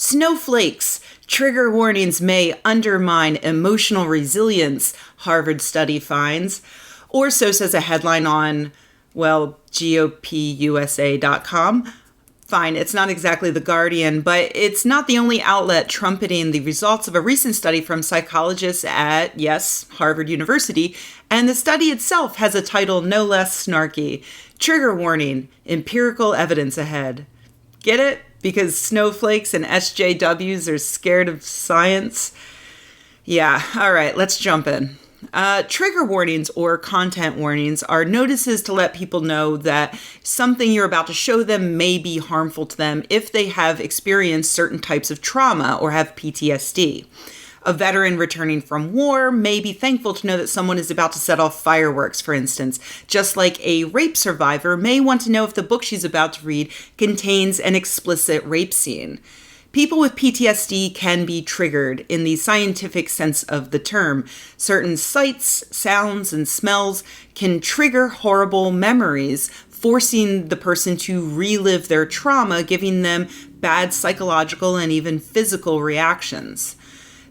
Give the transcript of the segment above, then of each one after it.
Snowflakes. Trigger warnings may undermine emotional resilience, Harvard study finds. Or so says a headline on, GOPUSA.com. Fine, it's not exactly The Guardian, but it's not the only outlet trumpeting the results of a recent study from psychologists at, yes, Harvard University, and the study itself has a title no less snarky: Trigger Warning, Empirical Evidence Ahead. Get it? Because snowflakes and SJWs are scared of science? Yeah, all right, let's jump in. Trigger warnings or content warnings are notices to let people know that something you're about to show them may be harmful to them if they have experienced certain types of trauma or have PTSD. A veteran returning from war may be thankful to know that someone is about to set off fireworks, for instance, just like a rape survivor may want to know if the book she's about to read contains an explicit rape scene. People with PTSD can be triggered in the scientific sense of the term. Certain sights, sounds, and smells can trigger horrible memories, forcing the person to relive their trauma, giving them bad psychological and even physical reactions.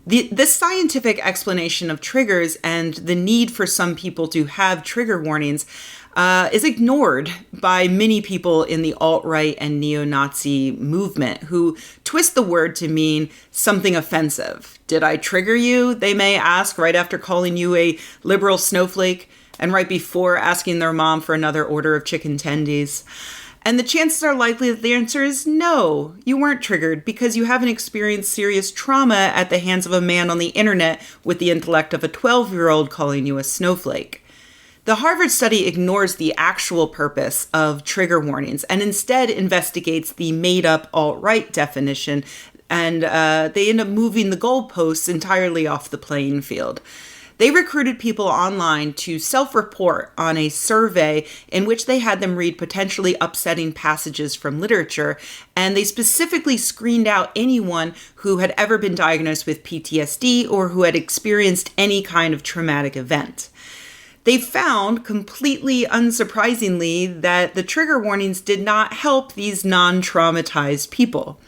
This scientific explanation of triggers and the need for some people to have trigger warnings is ignored by many people in the alt-right and neo-Nazi movement who twist the word to mean something offensive. Did I trigger you? They may ask right after calling you a liberal snowflake and right before asking their mom for another order of chicken tendies. And the chances are likely that the answer is no, you weren't triggered because you haven't experienced serious trauma at the hands of a man on the internet with the intellect of a 12-year-old calling you a snowflake. The Harvard study ignores the actual purpose of trigger warnings and instead investigates the made-up alt-right definition, and they end up moving the goalposts entirely off the playing field. They recruited people online to self-report on a survey in which they had them read potentially upsetting passages from literature, and they specifically screened out anyone who had ever been diagnosed with PTSD or who had experienced any kind of traumatic event. They found, completely unsurprisingly, that the trigger warnings did not help these non-traumatized people.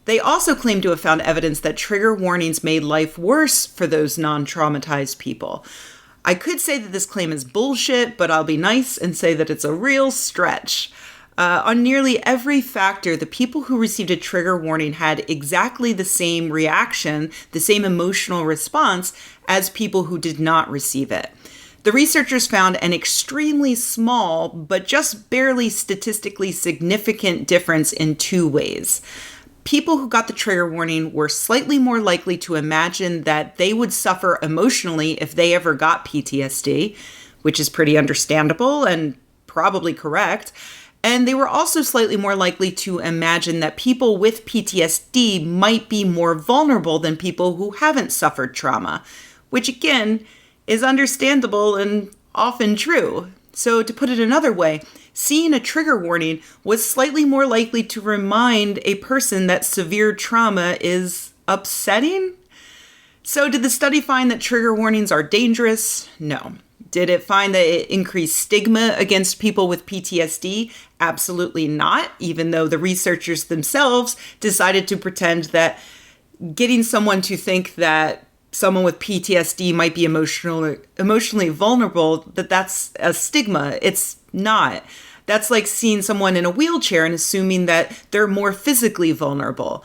They also claim to have found evidence that trigger warnings made life worse for those non-traumatized people. I could say that this claim is bullshit, but I'll be nice and say that it's a real stretch. On nearly every factor, the people who received a trigger warning had exactly the same reaction, the same emotional response, as people who did not receive it. The researchers found an extremely small, but just barely statistically significant difference in two ways. People who got the trigger warning were slightly more likely to imagine that they would suffer emotionally if they ever got PTSD, which is pretty understandable and probably correct. And they were also slightly more likely to imagine that people with PTSD might be more vulnerable than people who haven't suffered trauma, which again is understandable and often true. So to put it another way, seeing a trigger warning was slightly more likely to remind a person that severe trauma is upsetting. So did the study find that trigger warnings are dangerous? No. Did it find that it increased stigma against people with PTSD? Absolutely not, even though the researchers themselves decided to pretend that getting someone to think that someone with PTSD might be emotionally vulnerable, that's a stigma. It's not. That's like seeing someone in a wheelchair and assuming that they're more physically vulnerable.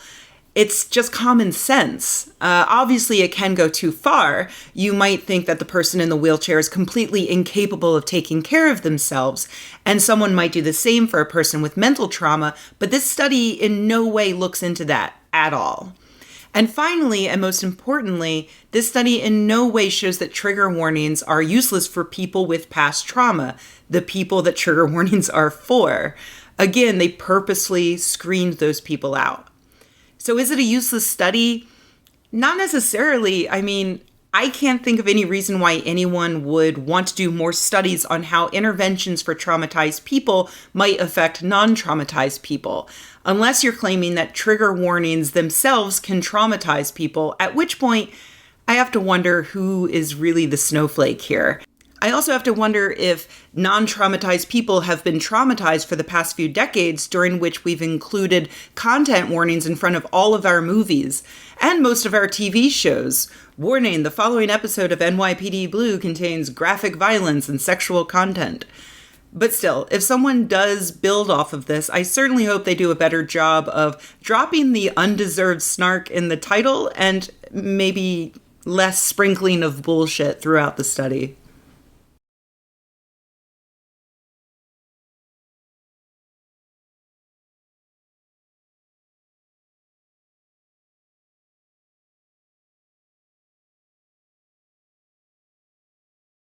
It's just common sense. Obviously, it can go too far. You might think that the person in the wheelchair is completely incapable of taking care of themselves, and someone might do the same for a person with mental trauma, but this study in no way looks into that at all. And finally, and most importantly, this study in no way shows that trigger warnings are useless for people with past trauma, the people that trigger warnings are for. Again, they purposely screened those people out. So is it a useless study? Not necessarily. I mean, I can't think of any reason why anyone would want to do more studies on how interventions for traumatized people might affect non-traumatized people, unless you're claiming that trigger warnings themselves can traumatize people, at which point I have to wonder who is really the snowflake here. I also have to wonder if non-traumatized people have been traumatized for the past few decades, during which we've included content warnings in front of all of our movies and most of our TV shows. Warning, the following episode of NYPD Blue contains graphic violence and sexual content. But still, if someone does build off of this, I certainly hope they do a better job of dropping the undeserved snark in the title and maybe less sprinkling of bullshit throughout the study.